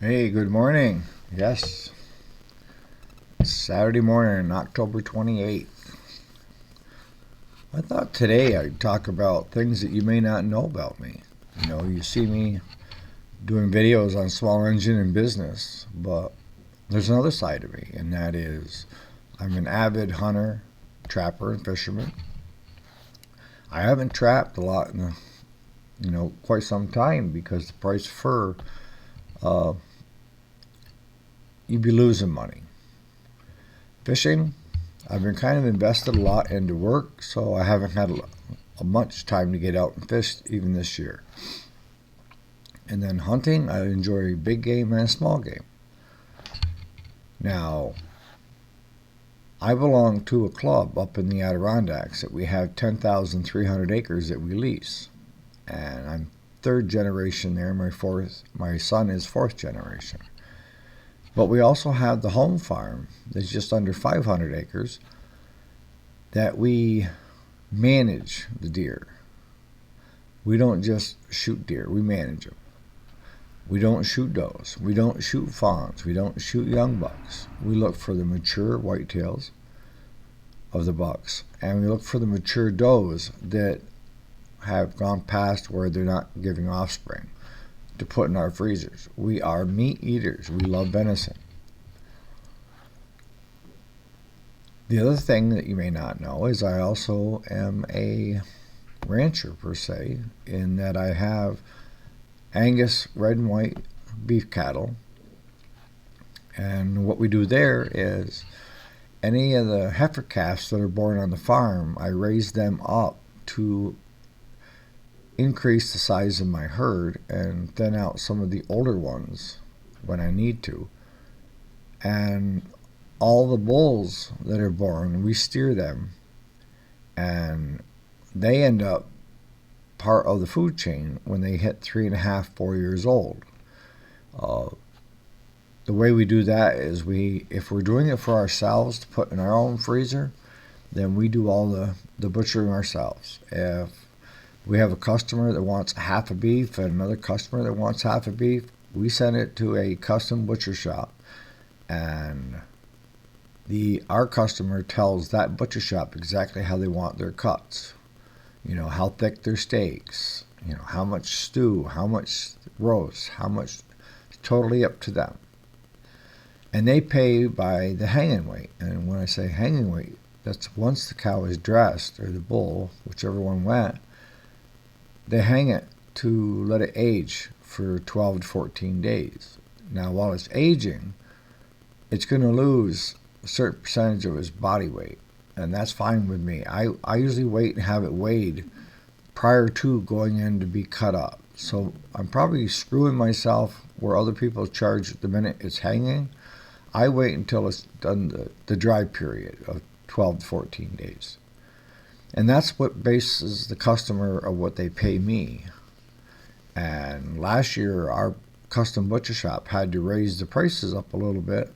Hey, good morning. Yes, it's Saturday morning, October 28th. I thought today I'd talk about things that you may not know about me. You see me doing videos on small engine and business, but there's another side of me, and that is I'm an avid hunter, trapper, and fisherman. I haven't trapped a lot in quite some time because the price of fur, uh, you'd be losing money. Fishing, I've been kind of invested a lot into work, so I haven't had much time to get out and fish even this year. And then hunting, I enjoy big game and small game. Now, I belong to a club up in the Adirondacks that we have 10,300 acres that we lease. And I'm third generation there. My son is fourth generation. But we also have the home farm that's just under 500 acres that we manage the deer. We don't just shoot deer, we manage them. We don't shoot does. We don't shoot fawns. We don't shoot young bucks. We look for the mature whitetails of the bucks, and we look for the mature does that have gone past where they're not giving offspring to put in our freezers. We are meat eaters. We love venison. The other thing that you may not know is I also am a rancher per se, in that I have Angus red and white beef cattle. And what we do there is any of the heifer calves that are born on the farm, I raise them up to increase the size of my herd and thin out some of the older ones when I need to. And all the bulls that are born, we steer them, and they end up part of the food chain when they hit 3.5, 4 years old. Uh, the way we do that is if we're doing it for ourselves to put in our own freezer, then we do all the butchering ourselves. If we have a customer that wants half a beef and another customer that wants half a beef, we send it to a custom butcher shop, and our customer tells that butcher shop exactly how they want their cuts. How thick their steaks, how much stew, how much roast, how much, totally up to them. And they pay by the hanging weight. And when I say hanging weight, that's once the cow is dressed, or the bull, whichever one went, they hang it to let it age for 12 to 14 days. Now, while it's aging, it's going to lose a certain percentage of its body weight, and that's fine with me. I usually wait and have it weighed prior to going in to be cut up. So I'm probably screwing myself where other people charge the minute it's hanging. I wait until it's done the dry period of 12 to 14 days. And that's what bases the customer of what they pay me. And last year, our custom butcher shop had to raise the prices up a little bit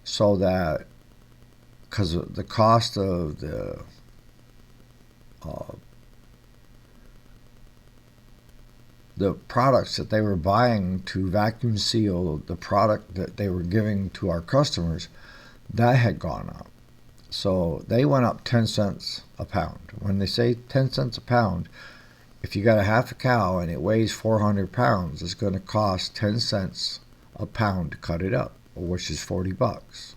so that, because of the cost of uh, the products that they were buying to vacuum seal the product that they were giving to our customers, that had gone up. So they went up 10 cents a pound. When they say 10 cents a pound, if you got a half a cow and it weighs 400 pounds, it's going to cost 10 cents a pound to cut it up, which is $40.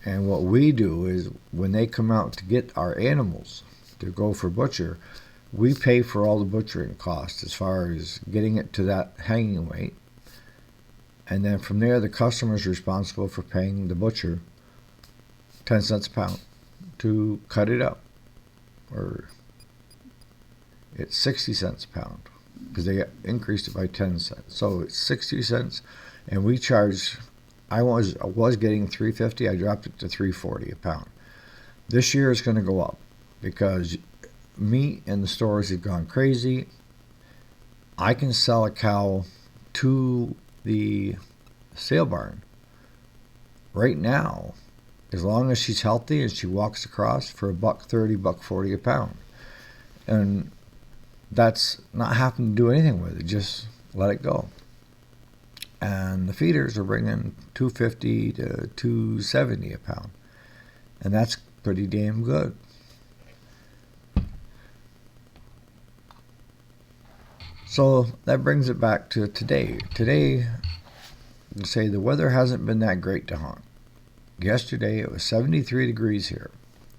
And what we do is when they come out to get our animals to go for butcher, we pay for all the butchering costs as far as getting it to that hanging weight. And then from there, the customer is responsible for paying the butcher 10 cents a pound to cut it up. Or it's 60 cents a pound because they increased it by 10 cents. So it's 60 cents, and we charge. I was getting $3.50. I dropped it to $3.40 a pound. This year it's going to go up because meat in the stores have gone crazy. I can sell a cow to the sale barn right now, as long as she's healthy and she walks across, for $1.30, $1.40 a pound. And that's not having to do anything with it. Just let it go. And the feeders are bringing 250 to 270 a pound. And that's pretty damn good. So that brings it back to today. Today, you say the weather hasn't been that great to hunt. Yesterday it was 73 degrees here.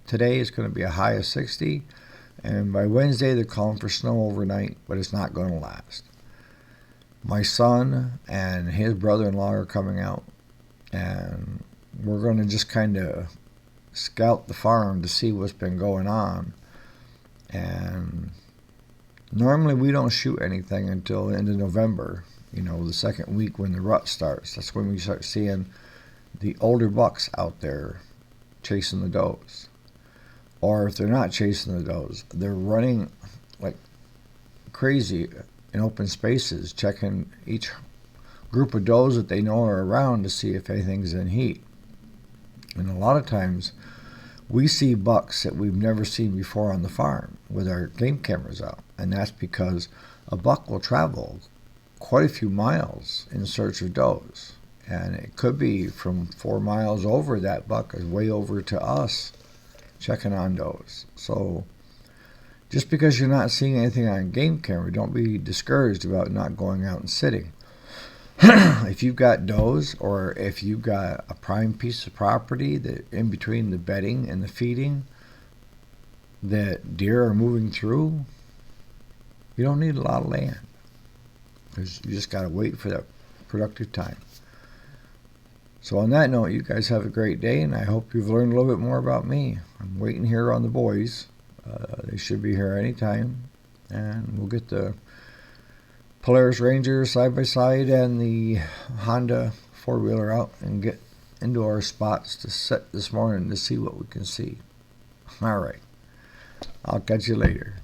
Today it's going to be a high of 60, and by Wednesday they're calling for snow overnight, but it's not going to last. My son and his brother-in-law are coming out, and we're going to just kind of scout the farm to see what's been going on. And normally we don't shoot anything until the end of November, the second week when the rut starts. That's when we start seeing the older bucks out there chasing the does. Or if they're not chasing the does, they're running like crazy in open spaces, checking each group of does that they know are around to see if anything's in heat. And a lot of times we see bucks that we've never seen before on the farm with our game cameras out. And that's because a buck will travel quite a few miles in search of does. And it could be from 4 miles over, that buck is way over to us checking on does. So just because you're not seeing anything on game camera, don't be discouraged about not going out and sitting. If you've got does, or if you've got a prime piece of property that in between the bedding and the feeding that deer are moving through, you don't need a lot of land. Because you just got to wait for that productive time. So on that note, you guys have a great day, and I hope you've learned a little bit more about me. I'm waiting here on the boys. They should be here anytime, and we'll get the Polaris Ranger side-by-side and the Honda four-wheeler out and get into our spots to set this morning to see what we can see. All right. I'll catch you later.